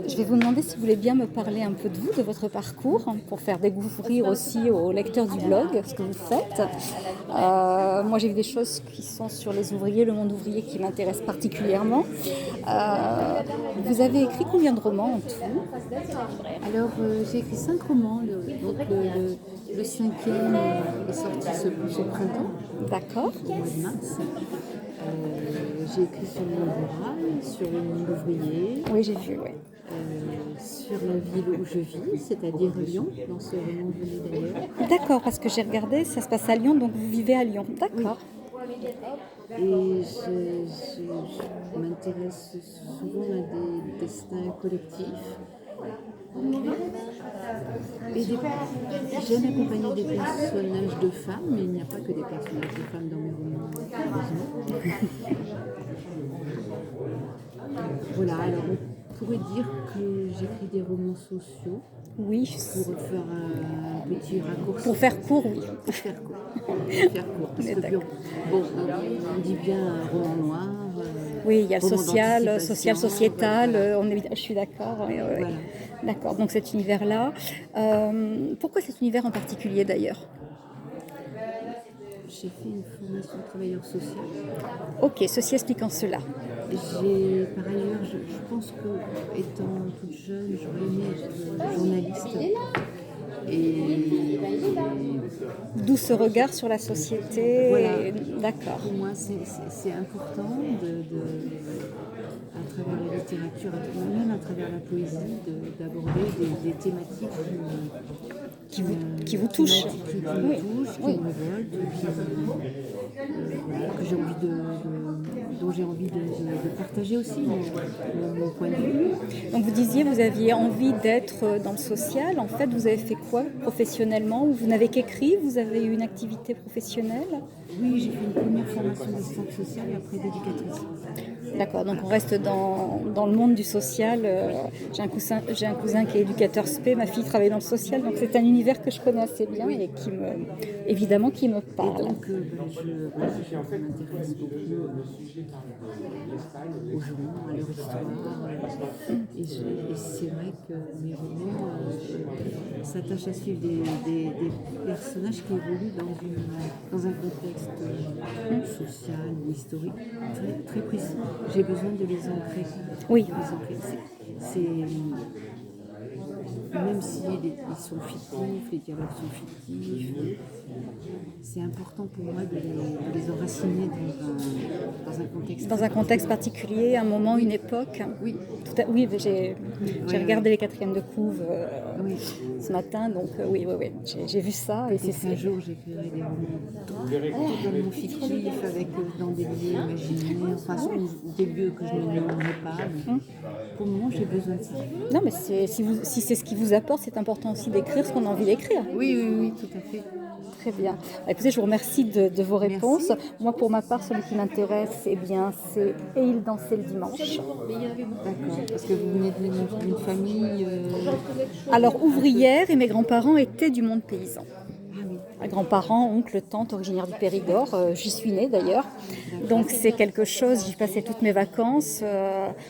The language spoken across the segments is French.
Je vais vous demander si vous voulez bien me parler un peu de vous, de votre parcours, pour faire découvrir aussi aux lecteurs du blog ce que vous faites. Moi, j'ai vu des choses qui sont sur les ouvriers, le monde ouvrier qui m'intéresse particulièrement. Vous avez écrit combien de romans en tout? Alors, j'ai écrit 5 romans. Le cinquième est sorti ce printemps, D'accord. au mois de mars. J'ai écrit sur le monde rural, sur le monde ouvrier, Oui, j'ai vu, oui. sur la ville où je vis, c'est-à-dire Lyon, dans ce roman venu d'ailleurs. D'accord, parce que j'ai regardé, ça se passe à Lyon, donc vous vivez à Lyon. D'accord. Et je m'intéresse souvent à des destins collectifs. J'aime accompagner des personnages de femmes, mais il n'y a pas que des personnages de femmes dans mes romans, heureusement. Voilà, alors on pourrait dire que j'écris des romans sociaux Oui, pour faire un petit raccourci. pour faire court, oui. Pour faire court. Pour faire court. Parce que D'accord. on dit bien un roman noir. Oui, il y a le roman social, d'anticipation, sociétal, voilà. je suis d'accord. Oui, oui, oui. Voilà. D'accord, donc cet univers-là. Pourquoi cet univers en particulier d'ailleurs? J'ai fait une formation de travailleur social. Ok, ceci expliquant cela. Par ailleurs, je pense que étant toute jeune, j'aurais aimé être journaliste. Et D'où ce regard sur la société. voilà. D'accord. Pour moi, c'est important à travers la littérature, même à travers la poésie, d'aborder des thématiques Qui vous touche. qui me Oui. touchent, qui Oui. me révoltent, que j'ai envie dont j'ai envie de partager aussi mon point de vue. Donc vous disiez vous aviez envie d'être dans le social. En fait, vous avez fait quoi professionnellement? Vous n'avez qu'écrit? Vous avez eu une activité professionnelle? Oui, j'ai fait une première formation d'assistante sociale et après d'éducatrice. D'accord, donc on reste dans le monde du social. J'ai un cousin qui est éducateur spé, ma fille travaille dans le social, donc c'est un univers que je connais assez bien et évidemment qui me parle. Et donc, je m'intéresse beaucoup aux gens, à leur histoire. Et c'est vrai que mes romans s'attachent à suivre des personnages qui évoluent dans un contexte social ou historique très, très précis. J'ai besoin de les ancrer. Oui. De les ancrer. Même si ils sont fictifs, les dialogues sont fictifs, c'est important pour moi de les enraciner dans un contexte. Dans un contexte particulier, un moment, une époque. Oui. Oui, j'ai regardé les quatrièmes de couve Oui. ce matin, donc oui, j'ai vu ça. Et C'est un jour j'écrirai des romans totalement fictifs, avec dans des lieux imaginaires, enfin des lieux que je ne nommerai pas. Mais pour le moment, j'ai besoin de ça. Non, mais si c'est ce qui vous apporte, c'est important aussi d'écrire ce qu'on a envie d'écrire. Oui, tout à fait. Très bien. Écoutez, je vous remercie de vos réponses. Merci. Moi, pour ma part, celui qui m'intéresse, eh bien, c'est Et il dansait le dimanche. D'accord. Parce que vous venez d'une famille. Alors, ouvrière, et mes grands-parents étaient du monde paysan. Ah oui. Mes grands-parents, oncles, tantes, originaires du Périgord. J'y suis née d'ailleurs. Donc c'est quelque chose, j'y passais toutes mes vacances.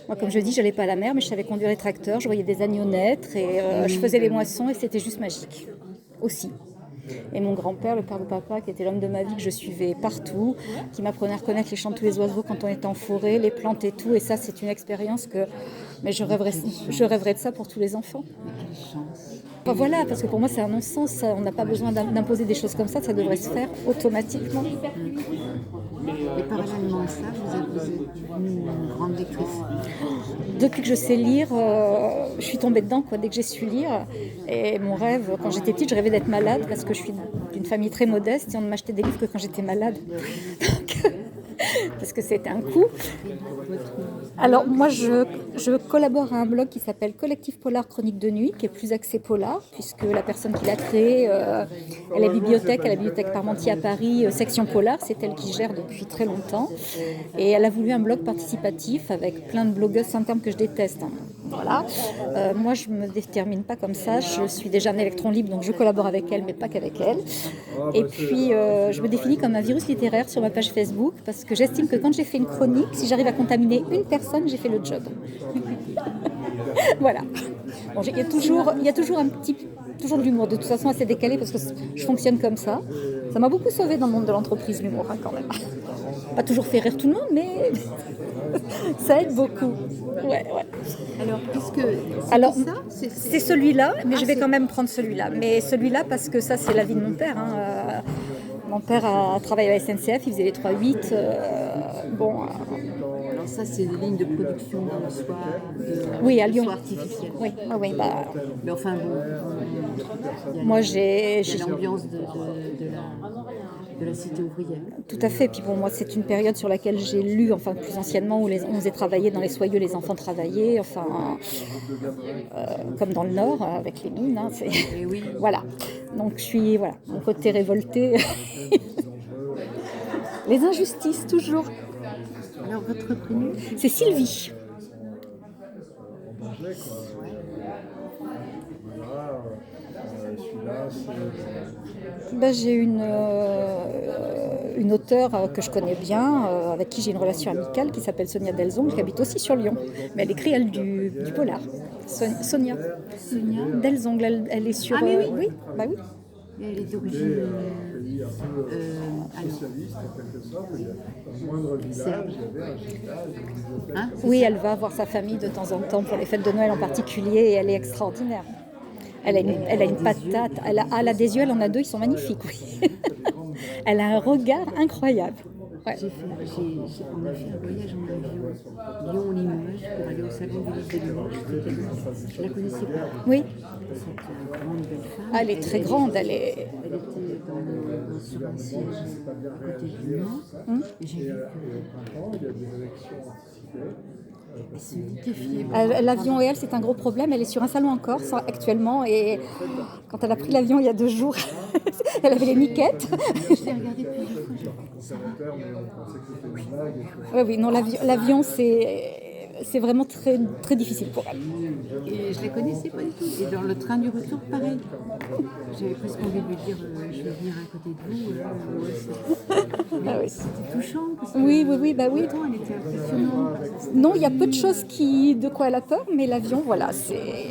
Moi, comme je dis, j'allais pas à la mer, mais je savais conduire les tracteurs, je voyais des agneaux naître et je faisais les moissons et c'était juste magique aussi. Et mon grand-père, le père de papa, qui était l'homme de ma vie, que je suivais partout, qui m'apprenait à reconnaître les chants de tous les oiseaux quand on était en forêt, les plantes et tout. Et ça, c'est une expérience que je rêverais de ça pour tous les enfants. Quelle chance. Enfin, voilà, parce que pour moi, c'est un non-sens. On n'a pas besoin d'imposer des choses comme ça devrait se faire automatiquement. Et parallèlement à ça, vous êtes devenue une grande lectrice. Depuis que je sais lire, je suis tombée dedans dès que j'ai su lire. Et mon rêve, quand j'étais petite, je rêvais d'être malade parce que je suis d'une famille très modeste et on ne m'achetait des livres que quand j'étais malade. Parce que c'était un coup. Alors moi je collabore à un blog qui s'appelle Collectif Polar Chronique de Nuit, qui est plus axé polar, puisque la personne qui l'a créé, elle est à la bibliothèque Parmentier à Paris, section polar, c'est elle qui gère depuis très longtemps. Et elle a voulu un blog participatif avec plein de blogueuses, un terme que je déteste. Voilà. Moi je ne me détermine pas comme ça, je suis déjà un électron libre, donc je collabore avec elle, mais pas qu'avec elle. Et puis je me définis comme un virus littéraire sur ma page Facebook, parce que j'estime que quand j'ai fait une chronique, si j'arrive à contaminer une personne, j'ai fait le job. Voilà. Bon, il y a toujours toujours de l'humour. De toute façon, assez décalé parce que je fonctionne comme ça. Ça m'a beaucoup sauvé dans le monde de l'entreprise, l'humour, hein, quand même. Pas toujours fait rire tout le monde, mais ça aide beaucoup. Ouais. Alors, puisque Alors, ça, c'est celui-là, mais je vais c'est- quand même prendre celui-là. Mais celui-là, parce que ça, c'est la vie de mon père. Hein. Mon père a travaillé à la SNCF, il faisait les 3-8. alors ça, c'est des lignes de production de soie, Oui, à de Lyon. soie artificielle. Oui. Mais enfin, bon, il y a Moi, il y j'ai a l'ambiance de la cité ouvrière. tout à fait. Puis bon, moi, c'est une période sur laquelle j'ai lu, enfin plus anciennement, où on faisait travailler dans les soyeux, les enfants travaillaient, enfin, comme dans le Nord, avec les mines. Hein, Et oui. voilà. Donc, je suis, voilà, mon côté révolté. Les injustices, toujours. Alors, votre prénom? C'est Sylvie. J'ai une auteure que je connais bien, avec qui j'ai une relation amicale, qui s'appelle Sonia Delzong, qui habite aussi sur Lyon. Mais elle écrit, elle, du polar. Sonia Delzong, elle est sur... Ah, mais oui. oui. Et elle est d'origine serbe. Hein, Oui, elle va voir sa famille de temps en temps pour les fêtes de Noël en particulier et elle est extraordinaire. Elle a une patate, elle a des yeux, elle en a deux, ils sont magnifiques. Oui. Elle a un regard incroyable. Ouais. On a fait un voyage en avion Lyon-Limoges pour aller au salon du livre de Limoges. Je la connaissais pas. Oui. Cette grande belle femme. Elle est très grande, elle est... Elle était sur un siège à côté du mien. Et j'ai vu qu'elle se liquéfiait. L'avion et elle, c'est un gros problème. Elle est sur un salon en Corse actuellement et quand elle a pris l'avion il y a 2 jours, elle avait les miquettes. Je l'ai regardée plusieurs fois. Oui, non, l'avion, c'est vraiment très, très difficile pour elle. Et je ne la connaissais pas du tout. Et dans le train du retour, pareil. J'avais presque envie de lui dire je vais venir à côté de vous. Ah oui. C'était touchant. Parce que Oui. elle était impressionnante. Non, il y a peu de choses de quoi elle a peur, mais l'avion, voilà, c'est...